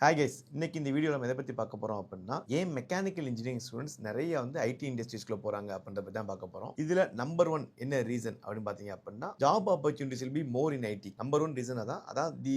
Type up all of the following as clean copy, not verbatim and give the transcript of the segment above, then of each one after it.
Hi guys, இன்னைக்கு இந்த video நம்ம எதை பற்றி பார்க்க போகிறோம் அப்படின்னா, ஏன் மெக்கானிக்கல் இன்ஜினியரிங் ஸ்டூடெண்ட்ஸ் நிறைய வந்து ஐடி இண்டஸ்ட்ரீஸ்க்குள்ள போகிறாங்க அப்படின்றத பற்றி தான் பார்க்க போகிறோம். இதில் நம்பர் ஒன் என்ன ரீசன் அப்படின்னு பார்த்தீங்க அப்படின்னா, job opportunities will be more in IT. Number one reason அதான் தி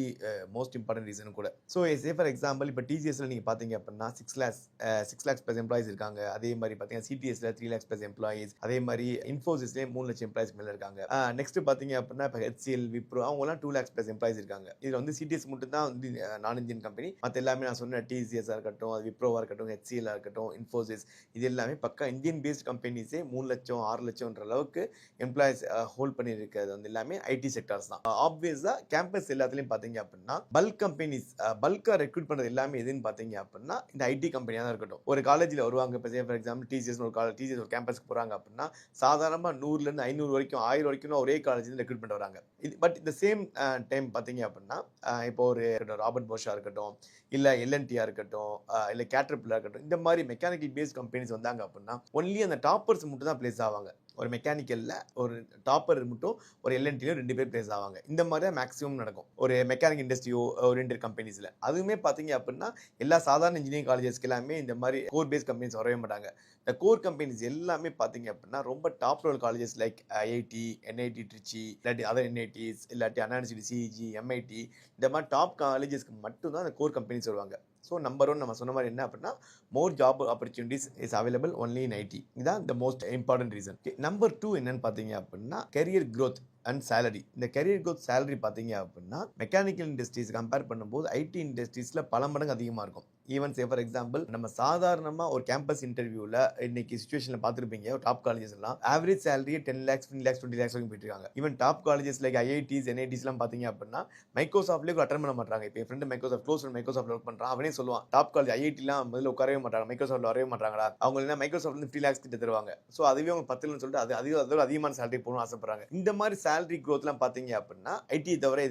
மோஸ்ட் இம்பார்ட்டன்ட் ரீசன் கூட. ஸோ ஃபார் எக்ஸாம்பிள் இப்போ டிசிஎஸ்ல நீங்கள் பார்த்தீங்க அப்படின்னா 6 lakhs ப்ளஸ் எம்ப்ளாயிஸ் இருக்காங்க. அதே மாதிரி பார்த்தீங்கன்னா சிடிஎஸ்ல 3 lakhs ப்ளஸ் எம்ப்ளாயிஸ். அதே மாதிரி இன்ஃபோசிஸ்லேயே 3 லட்சம் எம்ப்ளாயிஸ் மேலே இருக்காங்க. நெக்ஸ்ட் பார்த்தீங்க அப்படின்னா இப்போ ஹெச்சிஎல், விப்ரோ அவங்கலாம் 2 lakhs ப்ளஸ் எம்ப்ளாயிஸ் இருக்காங்க. இதில் வந்து சிடிஎஸ் மட்டும் தான் வந்து நான் இந்தியன் கம்பெனி. மற்ற எல்லாமே நான் சொன்ன டிசிஎஸ்ஸாக இருக்கட்டும், அது விப்ரோவாக இருக்கட்டும், ஹெச்சிஎல்லாக இருக்கட்டும், இன்ஃபோசிஸ், இது எல்லாமே பக்கா இந்தியன் பேஸ்ட் கம்பெனிஸே 3 லட்சம் 6 லட்சம்ன்ற அளவுக்கு எம்ப்ளாயிஸ் ஹோல்ட் பண்ணியிருக்கிறது வந்து எல்லாமே ஐடி செக்டர்ஸ் தான். ஆப்வியஸாக கேம்பஸ் எல்லாத்துலேயும் பார்த்தீங்க அப்படின்னா பல்க் கம்பெனிஸ் பல்காக ரெக்ரூட் பண்ணுறது எல்லாமே எதுன்னு பார்த்தீங்க அப்படின்னா இந்த ஐடி கம்பெனியாக தான் இருக்கட்டும். ஒரு காலேஜில் வருவாங்க. இப்போ ஃபார் எக்ஸாம்பிள் டிசிஎஸ் ஒரு கேம்பஸ்க்கு போகிறாங்க அப்படின்னா சாதாரணமாக 100லேருந்து 500 வரைக்கும் 1000 வரைக்கும் ஒரே காலேஜில் ரெக்ரூட் பண்ணிட்டு வராங்க. பட் இந்த சேம் டைம் பார்த்தீங்க அப்படின்னா இப்போ ஒரு ராபர்ட் போஷா இருக்கட்டும், இல்லை எல்என்டியாக இருக்கட்டும், இல்லை கேட்டர்பில்லராக இருக்கட்டும், இந்த மாதிரி மெக்கானிக்கல் பேஸ்ட் கம்பெனிஸ் வந்தாங்க அப்படின்னா ஒன்லி அந்த டாப்பர்ஸ் மட்டும் தான் பிளேஸ் ஆவாங்க. ஒரு மெக்கானிக்கலில் ஒரு டாப்பர் மட்டும் ஒரு எல்என்டிலையும் 2 பேர் பிளேஸ் ஆவாங்க. இந்த மாதிரி தான் மேக்ஸிமம் நடக்கும் ஒரு மெக்கானிக் இண்டஸ்ட்ரியோ ஓரியன்டட் கம்பெனிஸில். அதுவுமே பார்த்தீங்க அப்படின்னா எல்லா சாதாரண இன்ஜினியரிங் காலேஜஸ்க்கு எல்லாமே இந்த மாதிரி கோர் பேஸ்ட் கம்பெனிஸ் வரவே மாட்டாங்க. இந்த கோர் கம்பெனிஸ் எல்லாமே பார்த்தீங்க அப்படின்னா ரொம்ப top level colleges like IIT, NIT Trichy, இல்லாட்டி அதர் என்ஐடிஸ், இல்லாட்டி அண்ணா யூனிவர்சிட்டி, சிஇஜி, எம்ஐடி, இந்த மாதிரி டாப் காலேஜஸ்க்கு மட்டும்தான் அந்த கோர் கம்பெனிஸ் வருவாங்க. ஸோ நம்பர் ஒன் நம்ம சொன்ன மாதிரி என்ன அப்படின்னா more job opportunities is available only in IT. இதுதான் the most important reason. Number 2 என்னன்னு பார்த்தீங்க அப்படின்னா கெரியர் growth அண்ட் சேலரி. இந்த கெரியர் growth சேலரி பார்த்தீங்க அப்படின்னா மெக்கானிக்கல் இண்டஸ்ட்ரீஸ் கம்பேர் பண்ணும்போது ஐடி இண்டஸ்ட்ரீஸில் பல மடங்கு அதிகமாக இருக்கும். ஈவன் ஃபார் எக்ஸாம்பிள் நம்ம சாதாரணமாக ஒரு கேம்பஸ் இன்டர்வியூவில் இன்னைக்கு சுச்சுவேஷனில் பார்த்துருப்பீங்க. டாப் காலேஜஸ் எல்லாம் average salary 10 lakhs 15 lakhs 20 lakhs வரைக்கும் போயிட்டு இருக்காங்க. Even top colleges like IITs, என்ஐடிஸ்லாம் பார்த்தீங்க அப்படின்னா மைக்ரோசாஃப்ட்லேயே அட்டன் பண்ண மாட்டாங்க. இப்போ என் ஃப்ரெண்டு மைக்ரோசாஃப்ட் ஒர்க் பண்ணுறான். அவனே சொல்லுவான் டாப் காலேஜ் ஐஐடிலாம் முதல்ல உட்காரவே மாட்டாங்க, மைக்ரோசாஃப்ட்ல வரவே மாட்டாங்களா, அவங்க என்ன மைக்ரோசாஃப்ட்ல 3 lakhs கிட்ட தருவாங்க. ஸோ அதுவே அவங்க 10 சொல்லிட்டு அதோட அதிகமான சேலரி போகணும்னு ஆசைப்படுறாங்க. இந்த மாதிரி சேலரி க்ரோத்லாம் பார்த்தீங்க அப்படின்னா ஐடி தவிர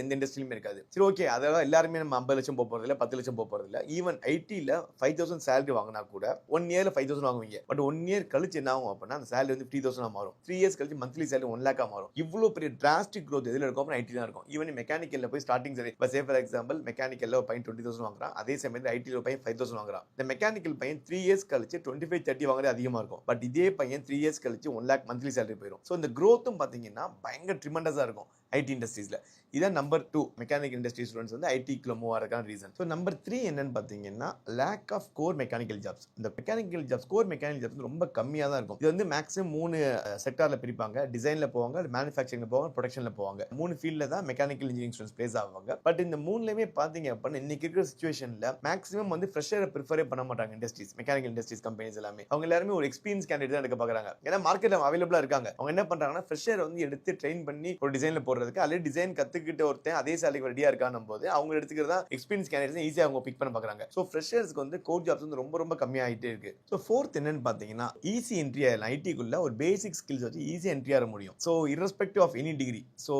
எந்த இண்டஸ்ட்ரியிலுமே இருக்காது. சரி, ஓகே, அதெல்லாம் எல்லாருமே நம்ம 50 லட்சம் போக போறது இல்லை, 10 லட்சம் போக போறது இல்லை. ஈவன் ஐடியில் 5000 சேலரி வாங்கினா கூட 1 இயர்ல 5000 வாங்குவீங்க. பட் 1 இயர் கழிச்சு என்ன ஆகும் அப்படின்னா அந்த சேலரி வந்து 3000 மாறும். 3 இயர்ஸ் கழிச்சு மந்த்லி சேலரி 1 lakh மாறும். இவ்வளோ பெரிய டிராஸ்டிக் க்ரோத் எதில் இருக்கும் அப்படின்னா ஐடி தான் இருக்கும். ஈவன் மெக்கானிக்கல்ல போய் ஸ்டார்டிங் சேலரி இப்போ ஃபார் எக்ஸாம்பிள் மெக்கானிக்கல்ல ஒரு பையன் 20,000 வாங்குறான். அதே சமயத்தில் ஐடியில் ஒரு பையன் 5000 வாங்குறான். இந்த மெக்கானிக்கல் பையன் 3 இயர்ஸ் கழிச்சு 25-30 வாங்குறது அதிகமாக இருக்கும். பட் இதே பையன் 3 இயர்ஸ் கழிச்சு 1 lakh மந்த்லி சேலரி போயிடும். ஸோ இந்த க்ரோத்தும் பார்த்தீங்கன்னா பயங்கர ட்ரிமெண்டஸாக இருக்கும் ஐடி இண்டஸ்ட்ரீஸில். இதான் நம்பர் 2 மெக்கானிக்கல் இண்டஸ்ட்ரி ஸ்டூடெண்ட்ஸ் வந்து ஐடிக்குள்ள மூவ் ஆகிறதுக்கான ரீசன். ஸோ நம்பர் 3 என்னன்னு பார்த்தீங்கன்னா lack of core mechanical jobs. இந்த mechanical jobs core mechanical jobs வந்து ரொம்ப கம்மியாக தான் இருக்கும். இது வந்து மேக்ஸிமம் 3 செக்டாரில் பிரிப்பாங்க. டிசைனில் போவாங்க, மேனுஃபேக்சரிங்கில் போவாங்க, ப்ரொடக்ஷனில் போவாங்க. 3 ஃபீல்டில் தான் மெக்கானிக்கல் இன்ஜினியரிங் ஸ்டூடெண்ட்ஸ் பிளேஸ் ஆவாங்க. பட் இந்த 3லையுமே பார்த்தீங்க அப்படின்னா இன்னைக்கு இருக்கிற சுச்சுவேஷனில் மேக்ஸிமம் வந்து ஃப்ரெஷரை ப்ரிஃபரே பண்ண மாட்டாங்க. இண்டஸ்ட்ரீஸ் மெக்கானிக்கல் இண்டஸ்ட்ரீஸ் கம்பெனிஸ் எல்லாமே அவங்க எல்லாருமே ஒரு எக்ஸ்பீரியன்ஸ் கேண்டிடேட் தான் எடுக்க பார்க்குறாங்க. ஏன்னா மார்க்கெட்டில் அவைலபிளாக இருக்காங்க. அவங்க என்ன பண்ணுறாங்கன்னா ஃப்ரெஷர் வந்து எடுத்து ட்ரெயின் பண்ணி ஒரு டிசைனில் போடுறதுக்கு அல்லது டிசைன் கற்றுக்கிட்ட ஒருத்தன் அதே சேலரிக்கு ரெடியாக இருக்கானும் போது அவங்க எடுத்துக்கிறதா எக்ஸ்பீரியன்ஸ் கேண்டிடேட்ஸ் ஈஸியாக அவங்க பிக் பண்ண பார்க்குறாங்க. ஸோ ஃப்ரெஷர்ஸ்க்கு வந்து கோர் ஜாப்ஸ் வந்து ரொம்ப ரொம்ப கம்மியாகிட்டே இருக்கு. ஸோ ஃபோர்த் என்னன்னு பார்த்தீங்கன்னா ஈஸி என்ட்ரி ஆகலாம். ஐடிக்குள்ள ஒரு பேசிக் ஸ்கில்ஸ் வச்சு ஈஸி என்ட்ரி ஆக முடியும். So irrespective of any degree, so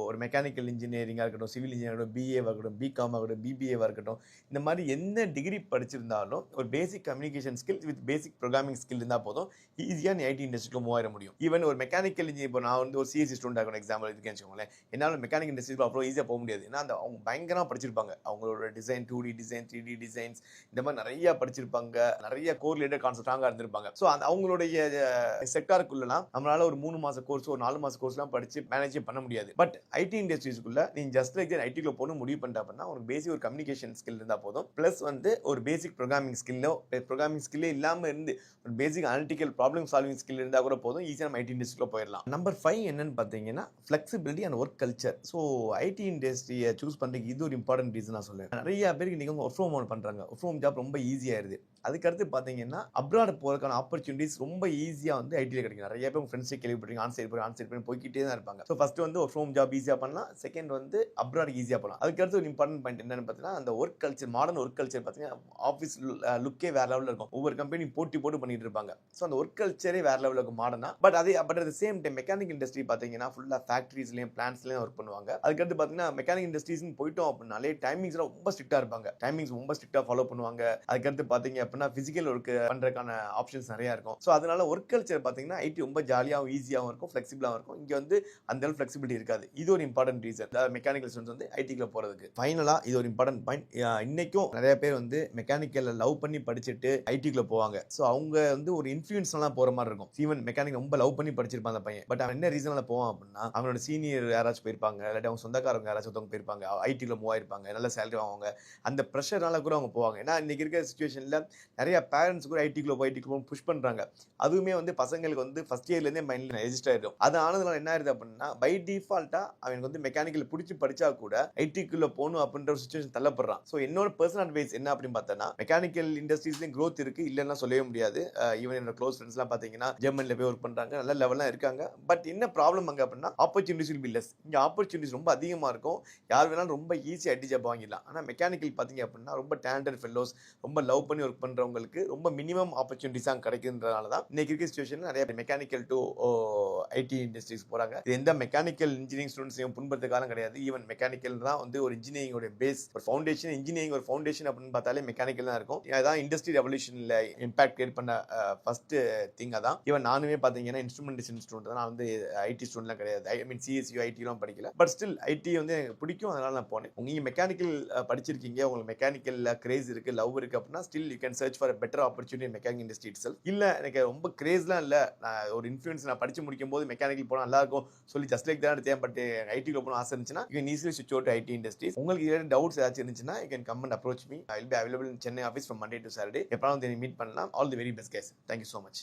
ஒரு மெக்கானிக்கல் இன்ஜினியரிங்காக இருக்கட்டும், சிவில் இன்ஜினியரிங் இருக்கட்டும், பிஏவாக இருக்கட்டும், பிகாமாக இருக்கட்டும், பிபிஏவாக இருக்கட்டும், இந்த மாதிரி என்ன டிகிரி படிச்சிருந்தாலும் ஒரு பேசிக் communication skill with basic programming skill இருந்தால் போதும் ஈஸியாக நீ ஐடி இண்டஸ்ட்ரிக்கு மூவ் ஆக முடியும். ஈவன் ஒரு மெக்கானிக்கல் இன்ஜினியர், இப்போ நான் வந்து ஒரு சிஎஸ்சி ஸ்டூடெண்ட் ஆகணும் எக்ஸாம்பிள் இதுக்கு வச்சுக்கோங்களேன், என்னால் மெக்கானிக்கல் இண்டஸ்ட்ரிக்கு அவ்வளோ ஈஸியாக போக முடியாது. ஏன்னா அந்த அவங்க பயங்கரமாக படிச்சிருப்பாங்க. அவங்களோட design 2D design, 3D designs, இந்த மாதிரி நிறைய படிச்சிருப்பாங்க. நிறைய கோர் ரிலேட்டட் கான்செப்ட் ஸ்ட்ராங்காக இருந்திருப்பாங்க. ஸோ அந்த அவங்களுடைய செக்டாருக்குள்ளலாம் நம்மளால ஒரு 3 மாச கோர்ஸ், ஒரு 4 மாச கோர்ஸ்லாம் படிச்சு மேனேஜ் பண்ண முடியாது. பட் ஐடி இண்டஸ்ட்ரீஸ்க்குள்ள நீங்க ஜஸ்ட் லைக் ஐடிக்குள்ள போகணும் முடிவு பண்ணிட்டா அப்படின்னா ஒரு பேசிக் ஒரு கம்யூனிகேஷன் ஸ்கில் இருந்தால் போதும். பிளஸ் வந்து ஒரு பேசிக் ப்ரோக்ராமிங் ஸ்கில்லே இல்லாமல் இருந்து ஒரு பேசிக் அனலிட்டிக்கல் ப்ராப்ளம் சால்விங் ஸ்கில் இருந்தால் கூட போதும், ஈஸியாக நம்ம ஐடி இண்டஸ்ட்ரிக்குள்ள போயிடலாம். நம்பர் 5 என்னன்னு பார்த்தீங்கன்னா flexibility and work culture. So IT இண்டஸ்ட்ரியை சூஸ் பண்ணுறதுக்கு இது ஒரு இம்பார்ட்டன்ட் ரீசன் நான் சொல்லுவேன். நிறைய பேருக்கு நீங்கள் ஒர்க் ஃப்ரம் ஹோம் பண்ணுறாங்க. ஒர்க் ஃப்ரம் ஜாப் ரொம்ப ஈஸியாயிருது. அதுக்கடுத்து பார்த்தீங்கன்னா அப்ராட் போகிறதுக்கான ஆப்பர்ச்சுனிட்டிஸ் ரொம்ப ஈஸியாக வந்து ஐடியில் கிடைக்கும். நிறைய பேர் உங்கள் ஃப்ரெண்ட்ஸே கேள்விப்பட்டீங்க, ஆன்சைட் பண்ணி போய்கிட்டே தான் இருப்பாங்க. ஸோ ஃபர்ஸ்ட் வந்து ஒர்க் ஃப்ரம் ஜாப் ஈஸியாக பண்ணலாம், செகண்ட் வந்து அப்ராட் ஈஸியாக பண்ணலாம். அதுக்கடுத்து ஒரு இம்பார்ட்டன்ட் பாயிண்ட் என்னன்னு பார்த்தீங்கன்னா அந்த work culture, modern work culture பார்த்தீங்கன்னா ஆஃபீஸ் லுக்கே வேற லெவலில் இருக்கும். ஒவ்வொரு கம்பெனி போட்டு பண்ணிட்டு இருப்பாங்க. ஸோ அந்த ஒர்க் கல்ச்சரே வேற லெவலில் இருக்கும் மாடர்னா. But at the same time mechanic industry பார்த்தீங்கன்னா ஃபுல்லாக ஃபேக்ட்ரிஸ்லையும் பிளான்ஸ்லையும் ஒர்க் பண்ணுவாங்க. அதுக்கடுத்து பார்த்தீங்கன்னா மெக்கானிக் இண்டஸ்ட்ரீஸ்னு போயிட்டோம் அப்படின்னாலே டைமிங்ஸ் ரொம்ப ஸ்ட்ரிக்டா இருப்பாங்க. டைமிங்ஸ் ரொம்ப ஸ்ட்ரிக்டா ஃபாலோ பண்ணுவாங்க. அதுக்கடுத்து பார்த்தீங்க அப்படின்னா பிசிக்கல் ஒர்க் பண்றதுக்கான ஆப்ஷன்ஸ் நிறைய இருக்கும். ஸோ அதனால ஒர்க் கல்ச்சர் பார்த்தீங்கன்னா ஐடி ரொம்ப ஜாலியாகவும் ஈஸியாகவும் இருக்கும், ஃபிளெக்சிபிளாகவும் இருக்கும். இங்க வந்து அந்த அளவு ஃபிளெக்சிபிலிட்டி இருக்காது. இது ஒரு இம்பார்ட்டன்ட் ரீசன் மெக்கானிக்கல் ஸ்டூடெண்ட்ஸ் வந்து ஐடிக்குள்ள போறதுக்கு. ஃபைனலா இது ஒரு இம்பார்ட்டன்ட் பாயிண்ட். இன்னைக்கும் நிறைய பேர் வந்து மெக்கானிக்கல் லவ் பண்ணி படிச்சுட்டு ஐடிக்குள்ள போவாங்க. ஸோ அவங்க வந்து ஒரு இன்ஃப்ளூயன்ஸ்லாம் போற மாதிரி இருக்கும். ஈவன் மெக்கானிக் ரொம்ப லவ் பண்ணி படிச்சிருப்பான் அந்த பையன். பட் அவன் என்ன ரீசனால போவான் அப்படின்னா அவனோட சீனியர் யாராச்சும் போயிருப்பாங்க, இல்லாட்டி அவங்க சொந்தக்காரங்க யாராச்சும் ஒருத்தவங்க போயிருப்பாங்க, ஐடிக்குள்ள மூவ் ஆயிருப்பாங்க, நல்ல சேலரி வாங்குவாங்க. அந்த ப்ரெஷர்னால கூட அவங்க போவாங்க. ஏன்னா இன்னைக்கு இருக்கிற சுச்சுவேஷன்ல நிறைய பேரண்ட்ஸ் கூட ஐடிக்குள்ள புஷ் பண்றாங்க. அதுவுமே வந்து பசங்களுக்கு வந்து ஃபர்ஸ்ட் இயர்ல இருந்தே மைண்ட்ல ரெஜிஸ்டர் ஆயிடும். அது ஆனதுனால என்ன ஆயிருது அப்படின்னா பை டிஃபால்ட்டா அவனுக்கு வந்து மெக்கானிக்கல் பிடிச்சி படிச்சா கூட ஐடிக்குள்ள போகணும் அப்படின்ற ஒரு சுச்சுவேஷன் தள்ளப்படுறான். ஸோ என்னோட பர்சனல் அட்வைஸ் என்ன அப்படின்னு பார்த்தா மெக்கானிக்கல் இண்டஸ்ட்ரீஸ்லயும் growth இருக்கு, இல்லைன்னா சொல்லவே முடியாது. ஈவன் என்னோட க்ளோஸ் ஃப்ரெண்ட்ஸ் எல்லாம் பாத்தீங்கன்னா ஜெர்மன்ல போய் ஒர்க் பண்றாங்க, நல்ல லெவல்லாம் இருக்காங்க. பட் என்ன ப்ராப்ளம் அங்க அப்படின்னா ஆப்பர்ச்சுனிட்டிஸ் வில் பி லெஸ். இங்க ஆப்பர்ச்சுனிட்டிஸ் ரொம்ப அதிகமா இருக்கும். யார் வேணாலும் ரொம்ப ஈஸியா ஐடி ஜாப் வாங்கிடலாம். ஆனா மெக்கானிக்கல் பாத்தீங்க அப்படின்னா ரொம்ப டேலண்டட் ஃபெல்லோஸ், ரொம்ப லவ் பண்ணி ஒர்க் பண்றவங்களுக்கு ரொம்ப மினிமம் ஆப்பர்ச்சுனிட்டிஸ் தான் கிடைக்குன்றதுனால தான் இன்னைக்கு இருக்க சுச்சுவேஷன்ல நிறைய மெக்கானிக்கல் டு ஐடி இண்டஸ்ட்ரீஸ் போறாங்க. இது எந்த மெக்கானிக்கல் இன்ஜினியரிங் ஸ்டூடெண்ட்ஸையும் புண்படுத்த காலம் கிடையாது. ஈவன் மெக்கானிக்கல் தான் வந்து ஒரு இன்ஜினியரிங்கோட பேஸ், ஒரு ஃபவுண்டேஷன். இன்ஜினியரிங் ஒரு ஃபவுண்டேஷன் அப்படின்னு பார்த்தாலே மெக்கானிக்கல் தான் இருக்கும். அதான் இண்டஸ்ட்ரி ரெவல்யூஷன்ல இம்பாக்ட் கிரியேட் பண்ண ஃபர்ஸ்ட் திங் அதான். ஈவன் நானுமே பாத்தீங்கன்னா இன்ஸ்ட்ருமெண்டேஷன் ஸ்டூடெண்ட் தான். நான் வந்து ஐடி ஸ்டூடெண்ட்லாம் கிடையாது. ஐ மீன் சிஎஸ்யூ ஐடிலாம் படிக்கல. பட் ஸ்டில் ஐடி வந்து எனக்கு பிடிக்கும், அதனால நான் போனேன். நீங்க மெக்கானிக்கல் படிச்சிருக்கீங்க, உங்களுக்கு மெக்கானிக்கல்ல கிரேஸ் இருக்கு, லவ் இருக்கு அப்படின்னா still you can search for better opportunity mechanic industry itself. இல்ல எனக்கு ரொம்ப கிரேஸ்லாம் இல்ல, நான் ஒரு இன்ஃப்ளூயன்ஸ் நான் படிச்சு முடிக்கும் போது மெக்கானிக்கல் போனா நல்லா இருக்கும் சொல்லி ஜஸ்ட் லைக் தான் எடுத்தேன், பட் ஐடிக்குள்ள போகணும் ஆசை இருந்துச்சுன்னா யூ கேன் ஈஸிலி ஸ்விட்ச் அவுட் ஐடி இண்டஸ்ட்ரீஸ். உங்களுக்கு ஏதாவது டவுட்ஸ் ஏதாச்சும் இருந்துச்சுன்னா you can come and approach me. I will be available in Chennai office from Monday to Saturday. எப்போ வந்து மீட் பண்ணலாம். All the very best guys. Thank you so much.